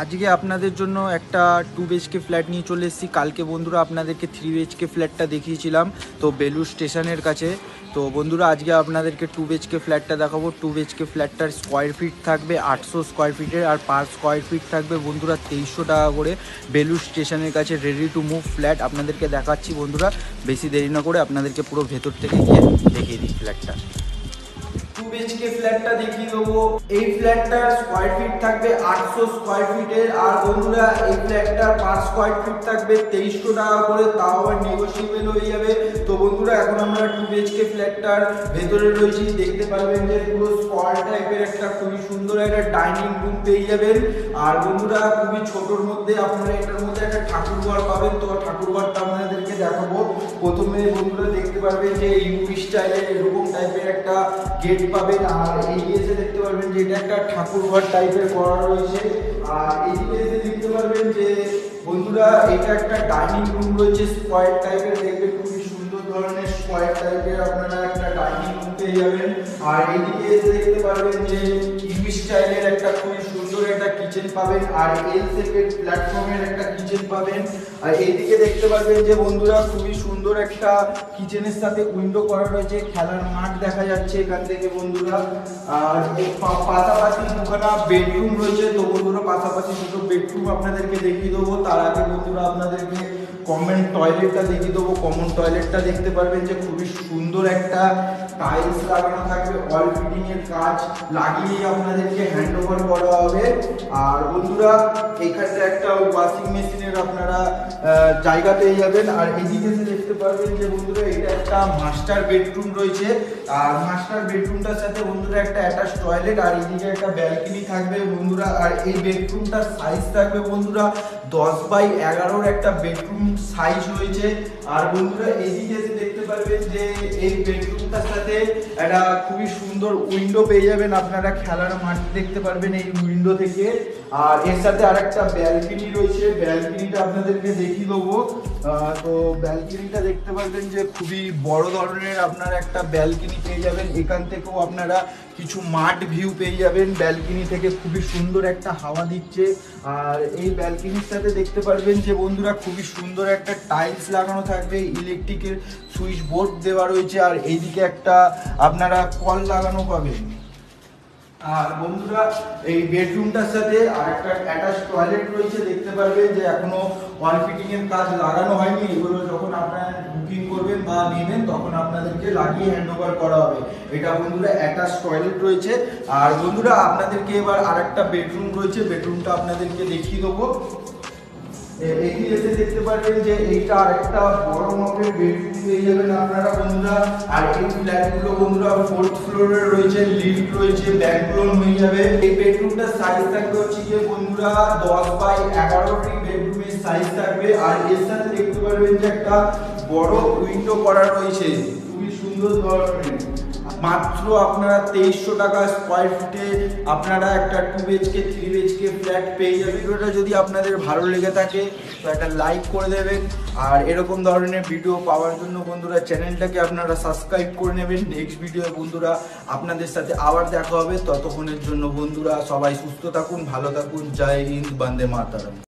আজকে আপনাদের জন্য একটা 2 BHK ফ্ল্যাট নিয়ে চলে এসেছি। কালকে বন্ধুরা আপনাদেরকে 3 BHK ফ্ল্যাটটা দেখিয়েছিলাম তো বেলুড় স্টেশনের কাছে। তো বন্ধুরা আজকে আপনাদেরকে 2 BHK ফ্ল্যাটটা দেখাবো। 2 BHK ফ্ল্যাটটার স্কোয়ার ফিট থাকবে 800 স্কোয়ার ফিটের, আর পার স্কোয়ার ফিট থাকবে বন্ধুরা 2300 টাকা করে। বেলুড় স্টেশনের কাছে রেডি টু মুভ ফ্ল্যাট আপনাদেরকে দেখাচ্ছি বন্ধুরা। বেশি দেরি না করে আপনাদেরকে পুরো ভেতর থেকে গিয়ে দেখিয়ে দিই ফ্ল্যাটটা। 2 BHK ফ্ল্যাটটা দেখিয়ে দেবো। এই ফ্ল্যাটটার স্কোয়ার ফিট থাকবে 800 স্কোয়ার ফিটের, আর বন্ধুরা এই ফ্ল্যাটটার পার স্কোয়ার ফিট থাকবে 2300 টাকা করে, তাও আবার নেগোসিয়েবল হয়ে যাবে। তো বন্ধুরা এখন আমরা 2 BHK ফ্ল্যাটটার ভেতরে রয়েছি, দেখতে পারবেন যে পুরো স্কোয়ার টাইপের একটা খুবই সুন্দর একটা ডাইনিং রুম পেয়ে যাবেন। আর বন্ধুরা খুবই ছোটোর মধ্যে আপনারা এটার মধ্যে একটা ঠাকুর ঘর পাবেন। তো ঠাকুর ঘরটা আপনাদেরকে দেখাবো। প্রথমে বন্ধুরা দেখতে পারবেন যে ইউপি স্টাইলের এরকম টাইপের একটা গেট পাবেন, আর এদিকে এসে দেখতে পারবেন যে এটা একটা ঠাকুর ঘর টাইপের করা রয়েছে। আর এদিকে এসে দেখতে পারবেন যে বন্ধুরা এটা একটা ডাইনিং রুম রয়েছে স্কোয়ার টাইপের, দেখবেন খুবই সুন্দর ধরনের স্কোয়ার টাইপের আপনারা একটা ডাইনিং রুম পেয়ে যাবেন। আর এদিকে এসে দেখতে পারবেন যে ইউপি স্টাইলের একটা খুবই সুন্দর একটা কিচেন পাবেন, আর এল শেপের প্ল্যাটফর্মের একটা কিচেন পাবেন। আর এইদিকে দেখতে পারবেন যে বন্ধুরা খুবই সুন্দর একটা কিচেনের সাথে উইন্ডো করা রয়েছে, খেলার মাঠ দেখা যাচ্ছে এখান থেকে বন্ধুরা। আর পাশাপাশি দুখানা বেডরুম রয়েছে। তো বন্ধুরা পাশাপাশি দুটো বেডরুম আপনাদেরকে দেখিয়ে দেবো। তার আগে বন্ধুরা আপনাদেরকে কমন টয়লেটটা দেখিয়ে দেবো। কমন টয়লেটটা দেখতে পারবেন যে খুবই সুন্দর একটা টাইলস লাগানো থাকবে, অল ফিটিং এর কাজ লাগিয়ে আপনাদেরকে হ্যান্ড ওভার করা হবে। আর বন্ধুরা এখানটা একটা ওয়াশিং মেশিনের আপনারা জায়গা পেয়ে যাবেন। আর এদিকে দেখতে পারবেন যে বন্ধুরা এটা একটা মাস্টার বেডরুম রয়েছে, আর মাস্টার বেডরুমটার সাথে বন্ধুরা একটা অ্যাটাচ টয়লেট, আর এদিকে একটা ব্যালকনি থাকবে বন্ধুরা। আর এই বেডরুমটার সাইজ থাকবে বন্ধুরা 10x11 একটা বেডরুম সাইজ রয়েছে। আর বন্ধুরা এদিকে দেখতে পারবেন যে এই বেডরুমটার সাথে একটা খুবই সুন্দর উইন্ডো পেয়ে যাবেন, আপনারা খেলার মাঠ দেখতে পারবেন এই উইন্ডো থেকে। আর এর সাথে আরেকটা ব্যালকনি রয়েছে, ব্যালকনিটা আপনাদেরকে দেখিয়ে দেবো। তো ব্যালকনিটা দেখতে পারবেন যে খুবই বড় ধরনের আপনারা একটা ব্যালকনি পেয়ে যাবেন। এখান থেকেও আপনারা কিছু মাঠ ভিউ পেয়ে যাবেন ব্যালকনি থেকে, খুবই সুন্দর একটা হাওয়া দিচ্ছে। আর এই ব্যালকনির সাথে দেখতে পারবেন যে বন্ধুরা খুবই সুন্দর একটা টাইলস লাগানো থাকবে, ইলেকট্রিকের সুইচ বোর্ড দেওয়া রয়েছে। আর এইদিকে একটা আপনারা কল লাগানো পাবেন। আর বন্ধুরা এই বেডরুমটার সাথে আরেকটা অ্যাটাচ টয়লেট রয়েছে, দেখতে পারবেন যে এখনো ওয়াল ফিটিং এর কাজ লাগানো হয়নি। এগুলো যখন আপনারা বুকিং করবেন বা নেবেন তখন আপনাদেরকে লাগিয়ে হ্যান্ডওভার করা হবে। এটা বন্ধুরা অ্যাটাচ টয়লেট রয়েছে। আর বন্ধুরা আপনাদেরকে এবার আরেকটা বেডরুম রয়েছে, বেডরুমটা আপনাদেরকে দেখিয়ে দেবো। এগিয়ে এসে দেখতে পারবেন যে এইটা আরেকটা বড় মাপের বেডরুম পেয়ে যাবেন আপনারা বন্ধুরা। আর এই ফ্ল্যাটগুলো বন্ধুরা 4th ফ্লোরে রয়েছে, লিফট রয়েছে, ব্যাক লোন হয়ে যাবে। এই বেডরুমটার সাইজ থাকবে হচ্ছে গিয়ে বন্ধুরা 10x11 বেডরুমের সাইজ থাকবে। আর এর সাথে দেখতে পারবেন যে একটা বড় উইন্ডো করা রয়েছে, খুবই সুন্দর ধরনের। মাত্র আপনারা 2300 টাকা স্কোয়ার ফিটে আপনারা একটা 2 BHK 3 BHK ফ্ল্যাট পেয়ে যাবেন। ভিডিওটা যদি আপনাদের ভালো লেগে থাকে তো একটা লাইক করে দেবেন। আর এরকম ধরনের ভিডিও পাওয়ার জন্য বন্ধুরা চ্যানেলটাকে আপনারা সাবস্ক্রাইব করে নেবেন। নেক্সট ভিডিও বন্ধুরা আপনাদের সাথে আবার দেখা হবে। ততক্ষণের জন্য বন্ধুরা সবাই সুস্থ থাকুন, ভালো থাকুন। জয় হিন্দ, বন্দে মাতরম।